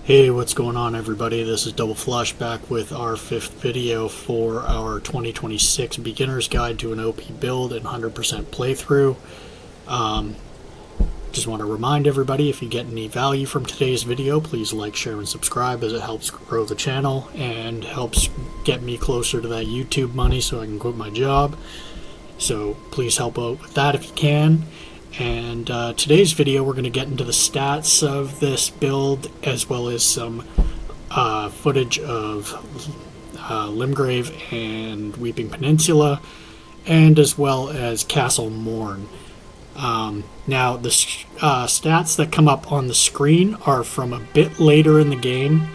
Hey, what's going on, everybody? This is Double Flush back with our fifth video for our 2026 Beginner's Guide to an OP Build and 100% playthrough. Just want to remind everybody, if you get any value from today's video, please like, share, and subscribe, as it helps grow the channel and helps get me closer to that YouTube money so I can quit my job. So please help out with that if you can. And today's video, we're going to get into the stats of this build, as well as some footage of Limgrave and Weeping Peninsula, and as well as Castle Morne. Now, the stats that come up on the screen are from a bit later in the game,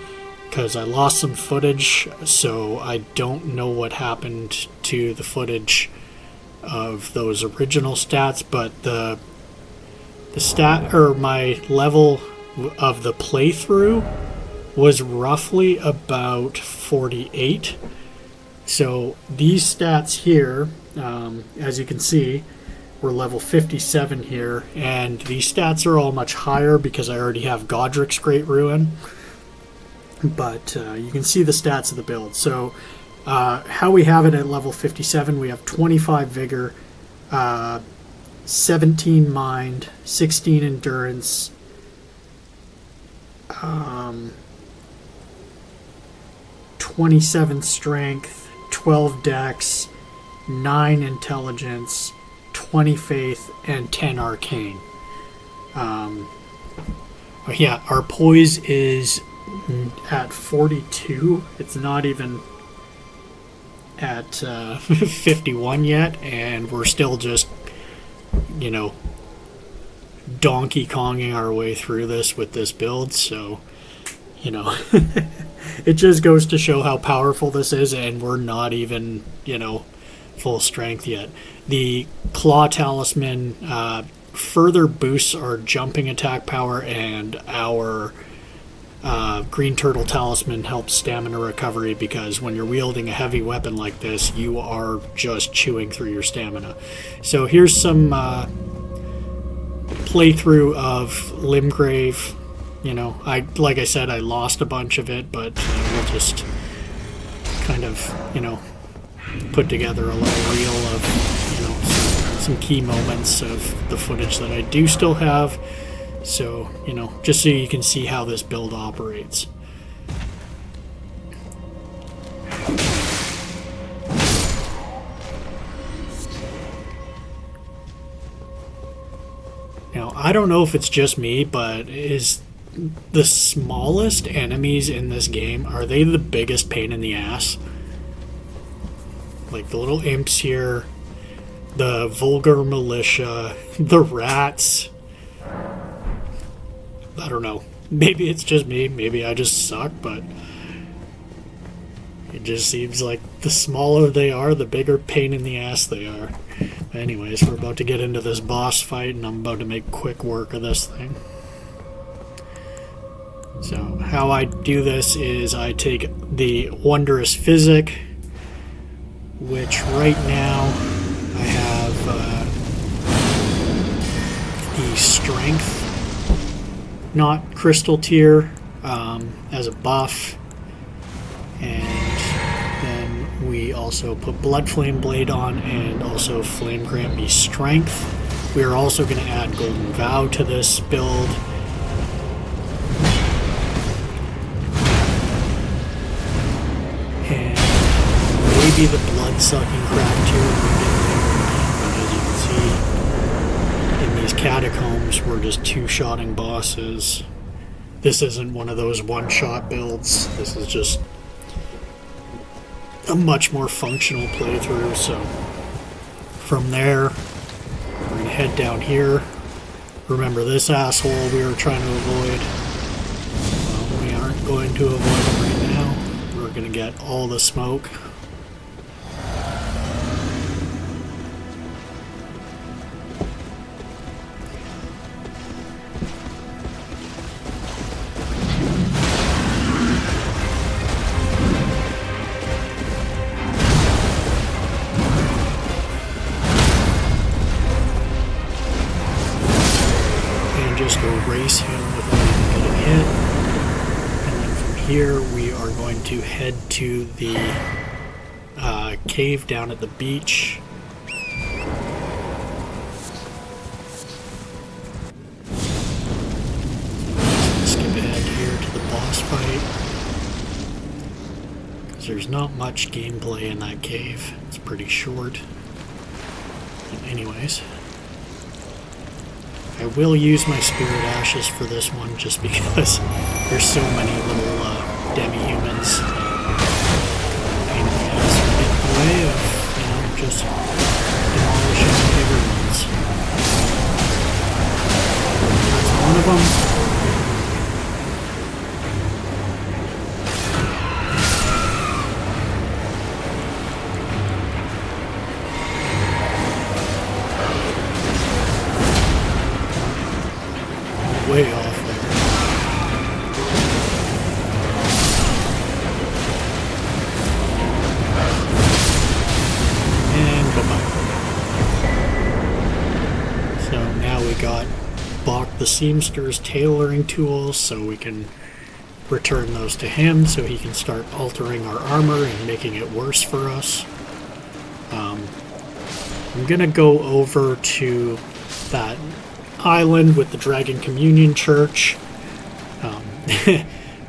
because I lost some footage, so I don't know what happened to the footage of those original stats, but the stat, or my level of the playthrough, was roughly about 48. So these stats here, as you can see, we're level 57 here, and these stats are all much higher because I already have Godric's Great Ruin. But you can see the stats of the build. So how we have it at level 57, we have 25 vigor, 17 mind, 16 endurance, 27 strength, 12 dex, 9 intelligence, 20 faith, and 10 arcane. Yeah, our poise is at 42. It's not even at 51 yet, and we're still just, you know, Donkey Konging our way through this with this build. So, you know, it just goes to show how powerful this is, and we're not even, you know, full strength yet. The Claw Talisman further boosts our jumping attack power, and our Green Turtle Talisman helps stamina recovery, because when you're wielding a heavy weapon like this, you are just chewing through your stamina. So here's some playthrough of Limgrave. You know, like I said, I lost a bunch of it, but we'll just kind of, you know, put together a little reel of, you know, some key moments of the footage that I do still have. So, you know, just so you can see how this build operates. Now, I don't know if it's just me, but is the smallest enemies in this game, are they the biggest pain in the ass? Like the little imps here, the vulgar militia, the rats. I don't know. Maybe it's just me. Maybe I just suck, but it just seems like the smaller they are, the bigger pain in the ass they are. Anyways, we're about to get into this boss fight, and I'm about to make quick work of this thing. So, how I do this is I take the Wondrous Physic, which right now I have the Strength, not crystal tier, as a buff, and then we also put Blood Flame Blade on, and also Flame Grant me Strength. We are also going to add Golden Vow to this build. And maybe the Blood Sucking Crack tier will get there, but as you can see, in these catacombs, we're just two-shotting bosses. This isn't one of those one-shot builds. This is just a much more functional playthrough. So from there, we're going to head down here. Remember this asshole we were trying to avoid? Well, we aren't going to avoid him right now. We're going to get all the smoke. just go race him without even getting hit. here, we are going to head to the cave down at the beach. Skip ahead here to the boss fight, because there's not much gameplay in that cave. It's pretty short. But anyways, I will use my spirit ashes for this one just because there's so many little demi-humans pain in the ass get in the way of, just demolishing the bigger ones. That's one of them. Way off there. And bye-bye. So now we got Bach the Seamster's tailoring tools, so we can return those to him so he can start altering our armor and making it worse for us. I'm gonna go over to that island with the Dragon Communion Church.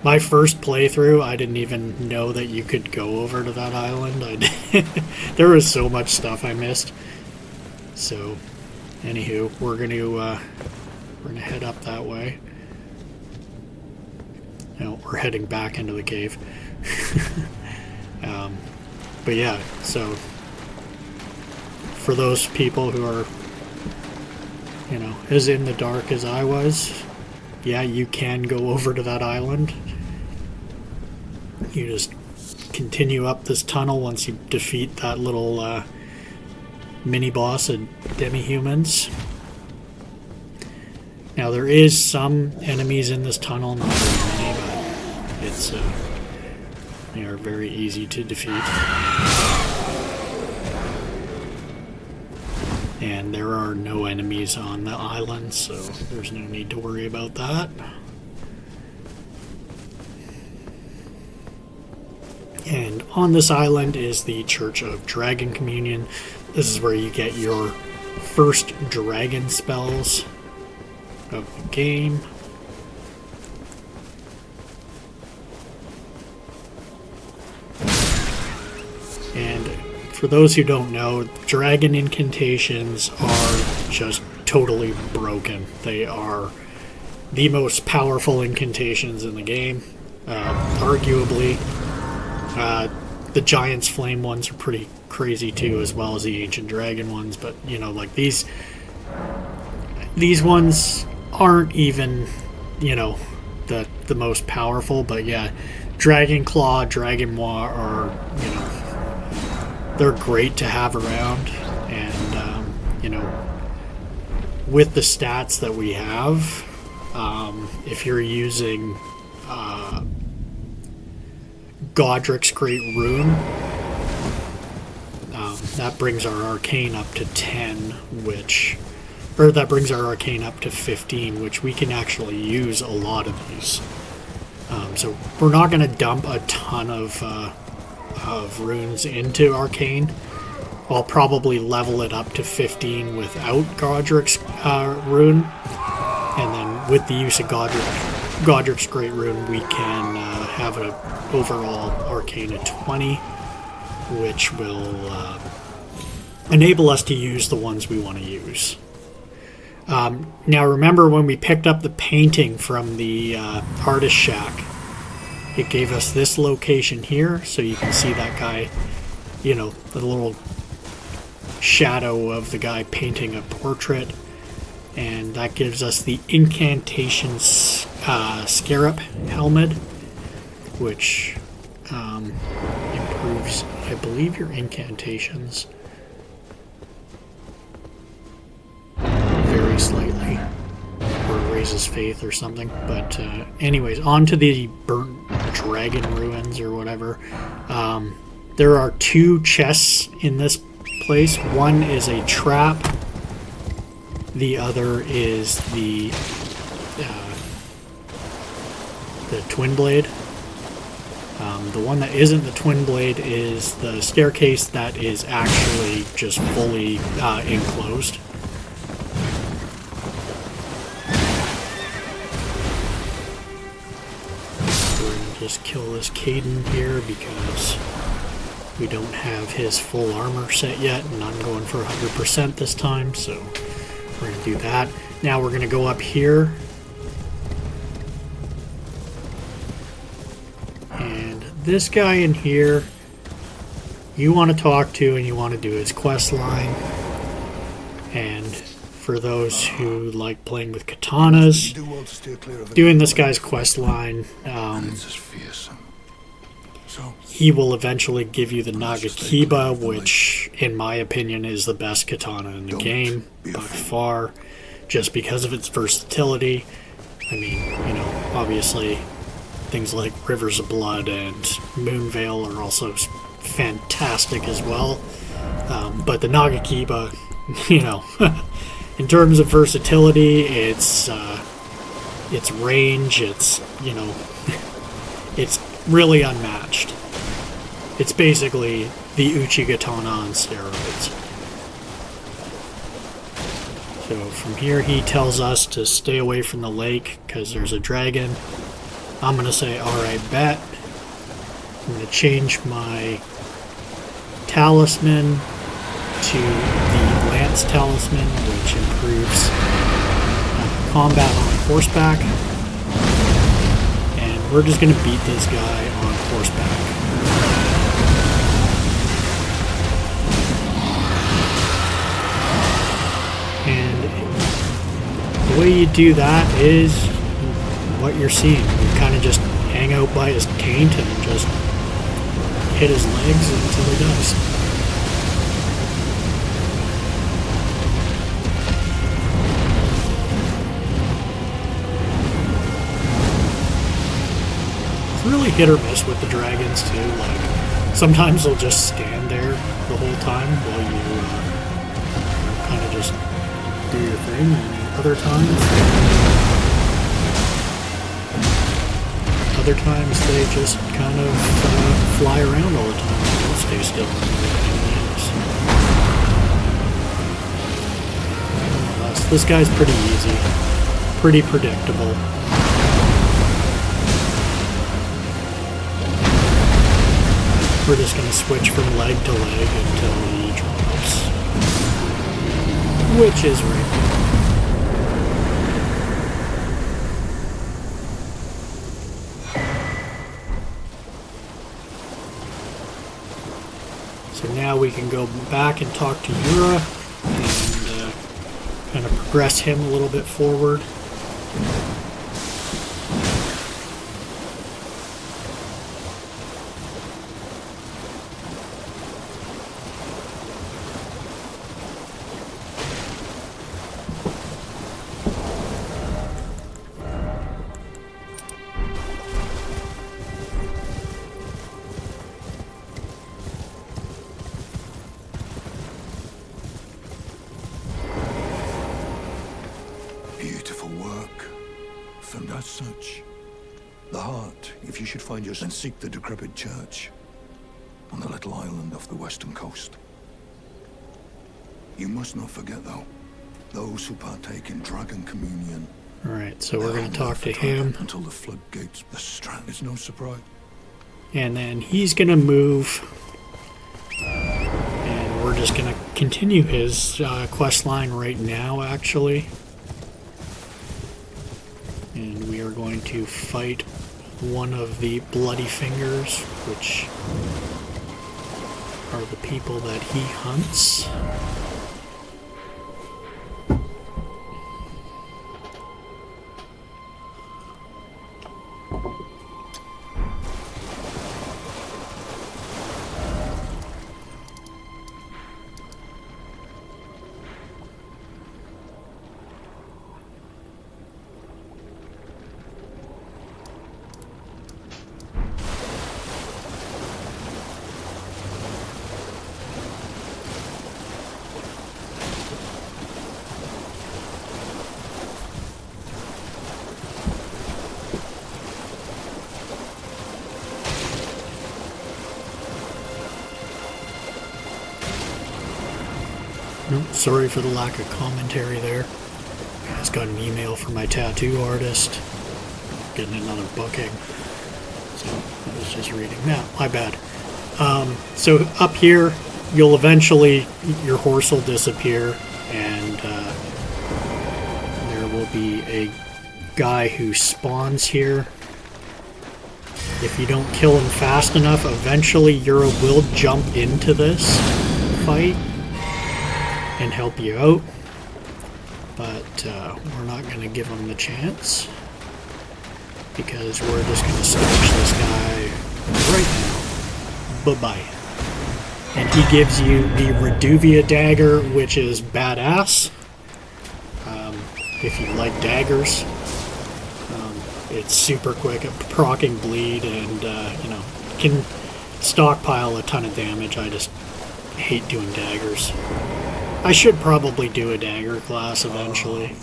My first playthrough, I didn't even know that you could go over to that island. There was so much stuff I missed. So, anywho, we're gonna head up that way. No, we're heading back into the cave. But yeah, so for those people who are, as in the dark as I was, yeah, you can go over to that island. You just continue up this tunnel once you defeat that little mini-boss of demi-humans. Now, there is some enemies in this tunnel, not very many, but they are very easy to defeat. And there are no enemies on the island, so there's no need to worry about that. And on this island is the Church of Dragon Communion. This is where you get your first dragon spells of the game. And for those who don't know, dragon incantations are just totally broken. They are the most powerful incantations in the game, arguably. The Giant's Flame ones are pretty crazy too, as well as the Ancient Dragon ones, but like these ones aren't even, the most powerful, but yeah, Dragon Claw, Dragon Moi are, they're great to have around, and with the stats that we have, if you're using Godric's Great Rune, that brings our arcane up to 10, that brings our arcane up to 15, which we can actually use a lot of these. So we're not going to dump a ton of runes into arcane. I'll probably level it up to 15 without Godric's rune, and then with the use of Godric's Great Rune, we can have an overall arcane of 20, which will enable us to use the ones we want to use. Now remember when we picked up the painting from the artist shack, it gave us this location here, so you can see that guy, the little shadow of the guy painting a portrait, and that gives us the incantation scarab helmet, which improves, I believe, your incantations very slightly, or raises faith or something. But anyways, on to the burnt dragon ruins or whatever. There are 2 chests in this place. One is a trap, the other is the twin blade. The one that isn't the twin blade is the staircase that is actually just fully enclosed. So we're going to just kill this Caden here because we don't have his full armor set yet, and I'm going for 100% this time, so we're going to do that. Now we're going to go up here. And this guy in here, you want to talk to and you want to do his quest line. And for those who like playing with katanas, doing this guy's quest line, he will eventually give you the Nagakiba, which in my opinion is the best katana in the game by far, just because of its versatility. I mean, you know, obviously things like Rivers of Blood and Moonveil are also fantastic as well. But the Nagakiba, you know, in terms of versatility, its range, it's, you know, it's really unmatched. It's basically the Uchigatana on steroids. So from here he tells us to stay away from the lake because there's a dragon. I'm going to say, alright, bet. I'm going to change my talisman to the Lance Talisman, which improves combat on horseback. And we're just going to beat this guy on horseback. And the way you do that is what you're seeing. You kind of just hang out by his taint and just hit his legs until he dies. It's really hit or miss with the dragons too. Like, sometimes they'll just stand there the whole time while you kind of just do your thing, and other times they just kind of fly around all the time and don't stay still. This guy's pretty easy, pretty predictable. We're just going to switch from leg to leg until he drops, which is right there. So now we can go back and talk to Yura and kind of progress him a little bit forward. Beautiful work, and as such, the heart, if you should find yourself, and seek the decrepit church on the little island off the western coast. You must not forget, though, those who partake in dragon communion. Alright, so we're going to talk to him. Until the floodgates, the strand is no surprise. And then he's going to move, and we're just going to continue his quest line right now, actually. And we are going to fight one of the Bloody Fingers, which are the people that he hunts. No, sorry for the lack of commentary there. I just got an email from my tattoo artist. Getting another booking. So I was just reading that. My bad. So up here, you'll eventually, your horse will disappear, and there will be a guy who spawns here. If you don't kill him fast enough, eventually Euro will jump into this fight and help you out. But we're not going to give him the chance, because we're just going to smash this guy right now. Bye-bye. And he gives you the Reduvia dagger, which is badass. If you like daggers. It's super quick at proccing bleed, and you know, can stockpile a ton of damage. I just hate doing daggers. I should probably do a dagger class eventually.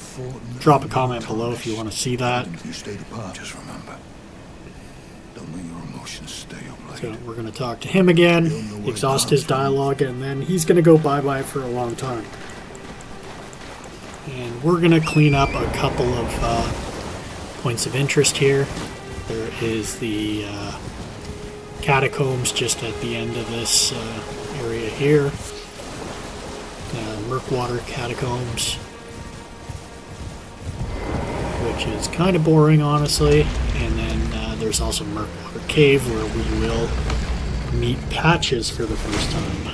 Drop a comment below if you want to see that. You stayed apart. Just remember, don't let your emotions stay up late. So we're going to talk to him again, exhaust his dialogue, and then he's going to go bye-bye for a long time. And we're going to clean up a couple of points of interest here. There is the catacombs just at the end of this area here. Murkwater catacombs, which is kind of boring, honestly. And then there's also Murkwater Cave, where we will meet Patches for the first time.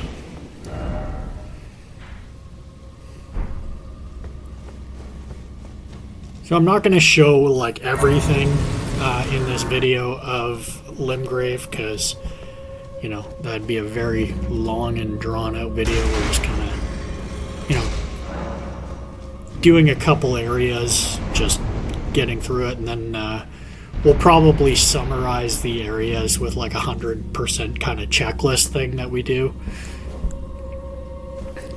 So I'm not going to show like everything in this video of Limgrave, because, you know, that'd be a very long and drawn out video. We're just kind of, you know, doing a couple areas, just getting through it, and then we'll probably summarize the areas with like 100% kind of checklist thing that we do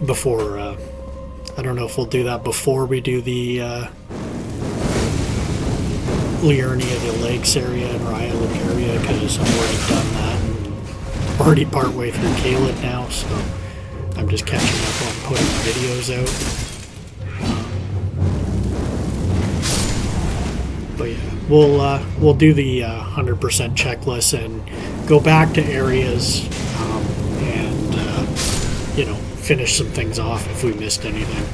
before. I don't know if we'll do that before we do the Liurnia, the Lakes area, and Ryaluk area, because I've already done that and already partway through Caelid now, so I'm just catching up on putting videos out. But yeah, we'll do the 100% checklist and go back to areas and you know, finish some things off if we missed anything.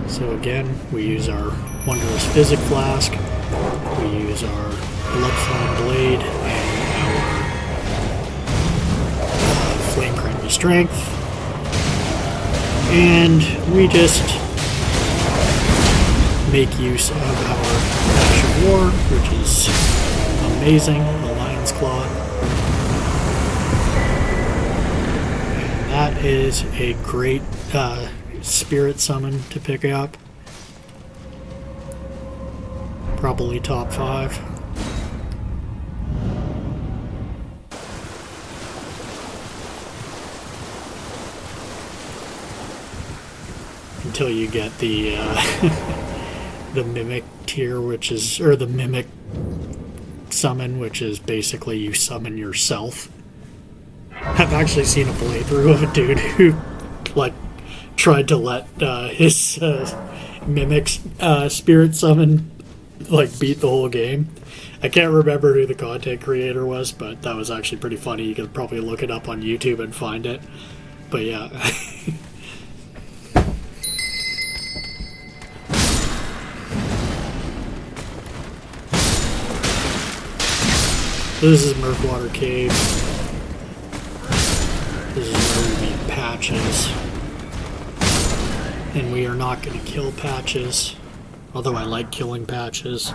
So again, we use our Wondrous Physic Flask, we use our Bloodflame Blade, and our Flame Cranky Strength, and we just make use of our Ash of War, which is amazing, the Lion's Claw. And that is a great spirit summon to pick up. Probably top 5. Until you get the the Mimic tier, which is, or the Mimic summon, which is basically you summon yourself. I've actually seen a playthrough of a dude who like tried to let his Mimic's spirit summon like beat the whole game. I can't remember who the content creator was, but that was actually pretty funny. You could probably look it up on YouTube and find it. But yeah. This is Murkwater Cave. This is where we meet Patches. And we are not going to kill Patches, although I like killing Patches.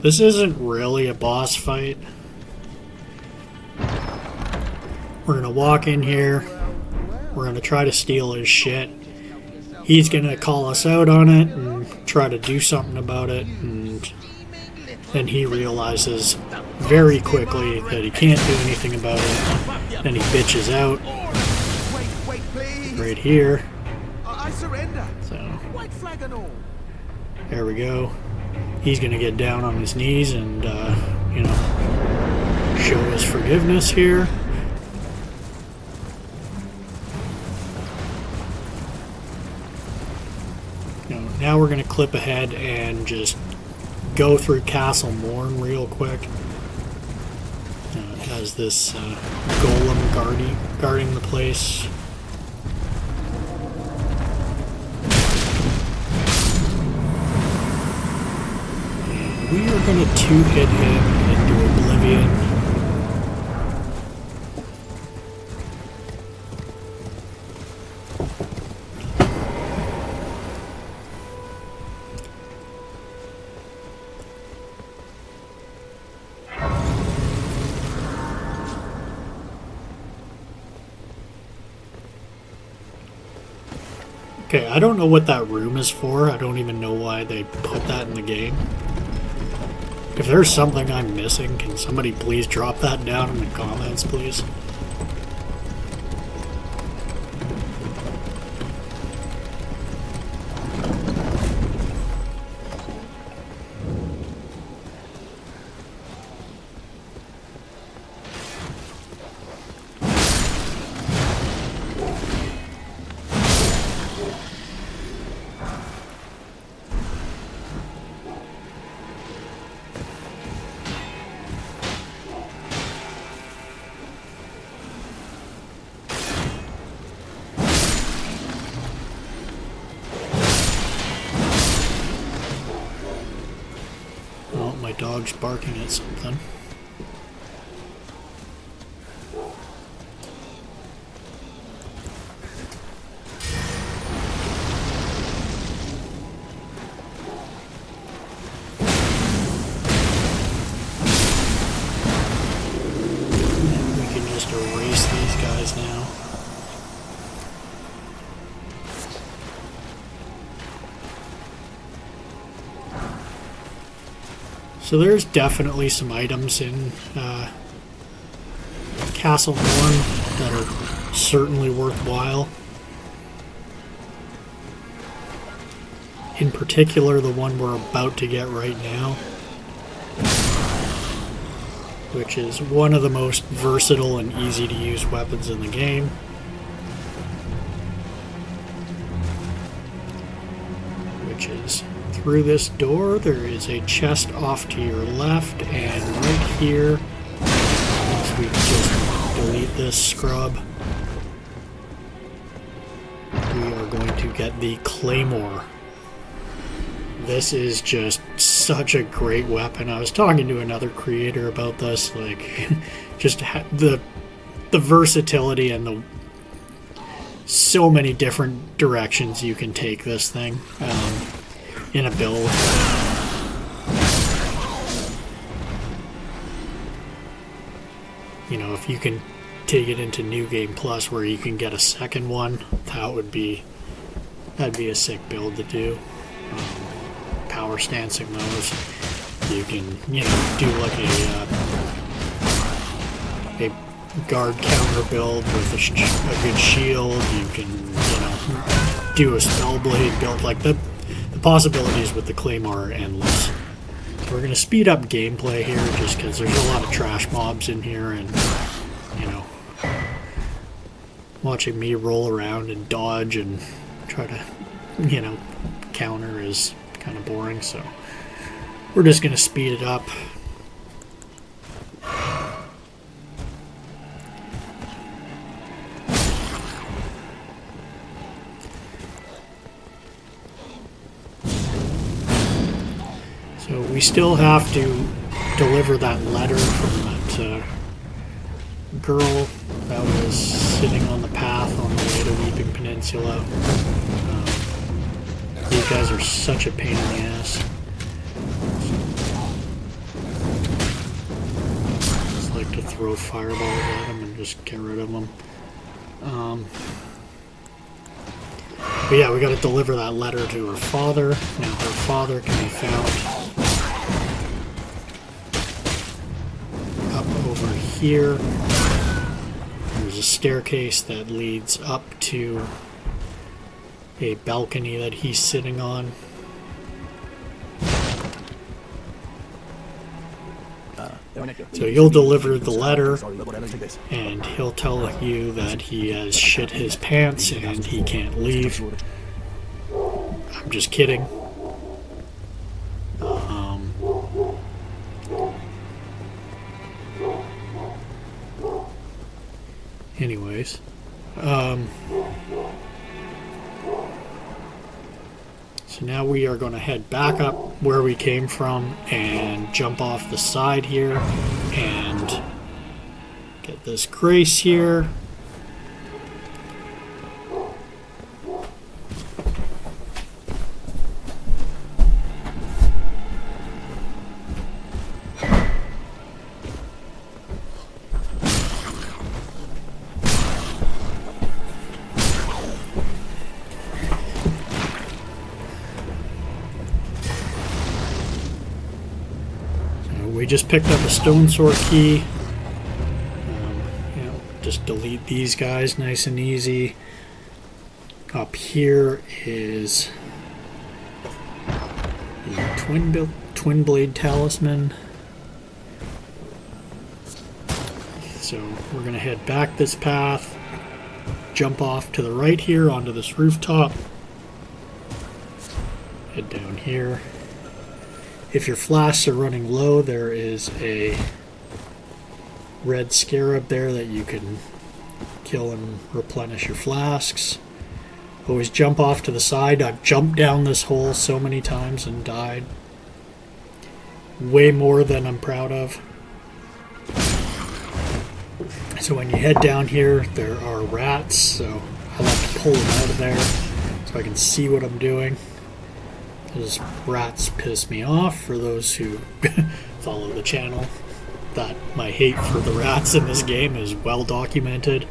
This isn't really a boss fight. We're gonna walk in here. We're gonna try to steal his shit. He's gonna call us out on it and try to do something about it, and then he realizes very quickly that he can't do anything about it. Then he bitches out right here. I surrender. So White flag and all. there we go. He's gonna get down on his knees and you know, show his forgiveness here. Now we're going to clip ahead and just go through Castle Morne real quick. It has this golem guarding the place. And we are going to two-hit him into oblivion. Okay, I don't know what that room is for. I don't even know why they put that in the game. If there's something I'm missing, can somebody please drop that down in the comments, please? My dog's barking at something. And we can just erase these guys now. So there's definitely some items in Castle Morne that are certainly worthwhile. In particular, the one we're about to get right now, which is one of the most versatile and easy to use weapons in the game. Which is through this door. There is a chest off to your left, and right here, once we just delete this scrub, we are going to get the Claymore. This is just such a great weapon. I was talking to another creator about this, like, just the versatility and the so many different directions you can take this thing. In a build. You know, if you can take it into New Game Plus where you can get a second one, that'd be a sick build to do. Power stancing those. You can, you know, do like a guard counter build with a good shield. You can, you know, do a spellblade build. Like the possibilities with the Claymore are endless. We're going to speed up gameplay here just because there's a lot of trash mobs in here, and, you know, watching me roll around and dodge and try to, you know, counter is kind of boring, so we're just going to speed it up. So we still have to deliver that letter from that girl that was sitting on the path on the way to Weeping Peninsula. These guys are such a pain in the ass. throw fireballs at him and just get rid of them. But yeah, we got to deliver that letter to her father. Now her father can be found up over here. There's a staircase that leads up to a balcony that he's sitting on. So you'll deliver the letter, and he'll tell you that he has shit his pants and he can't leave. I'm just kidding. Anyways. So now we are going to head back up where we came from and jump off the side here and get this grace here. We just picked up a stone sword key. Just delete these guys nice and easy. Up here is the twin blade talisman. So we're gonna head back this path, jump off to the right here onto this rooftop, head down here. If your flasks are running low, there is a red scarab there that you can kill and replenish your flasks. Always jump off to the side. I've jumped down this hole so many times and died. Way more than I'm proud of. So when you head down here, there are rats, so I like to pull them out of there so I can see what I'm doing. Because rats piss me off. For those who follow the channel, that my hate for the rats in this game is well documented.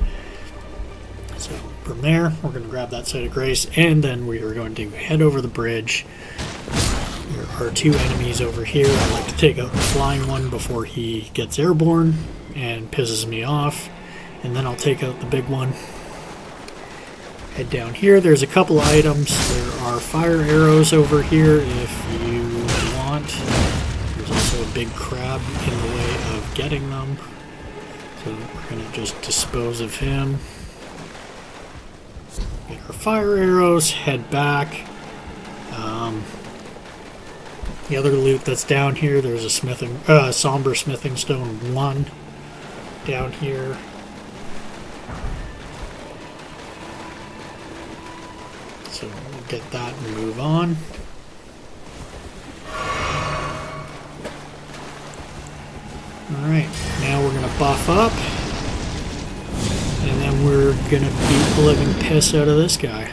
So from there, we're going to grab that site of grace, and then we are going to head over the bridge. There are two enemies over here. I like to take out the flying one before he gets airborne and pisses me off, and then I'll take out the big one. Head down here. There's a couple items. There are fire arrows over here if you want. There's also a big crab in the way of getting them. So we're going to just dispose of him. Get our fire arrows, head back. The other loot that's down here, there's a somber smithing stone 1 down here. So we'll get that and move on. Alright, now we're going to buff up. And then we're going to beat the living piss out of this guy.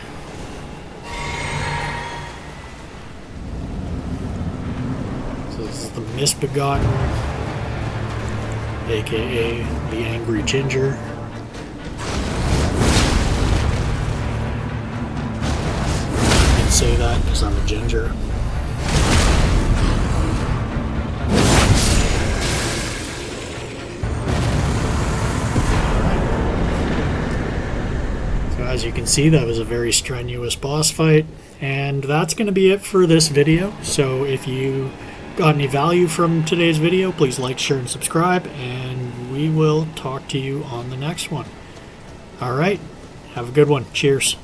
So this is the Misbegotten, aka the Angry Ginger. Say that because I'm a ginger. So as you can see, that was a very strenuous boss fight, and that's going to be it for this video. So if you got any value from today's video, please like, share, and subscribe, and we will talk to you on the next one. Alright, have a good one. Cheers.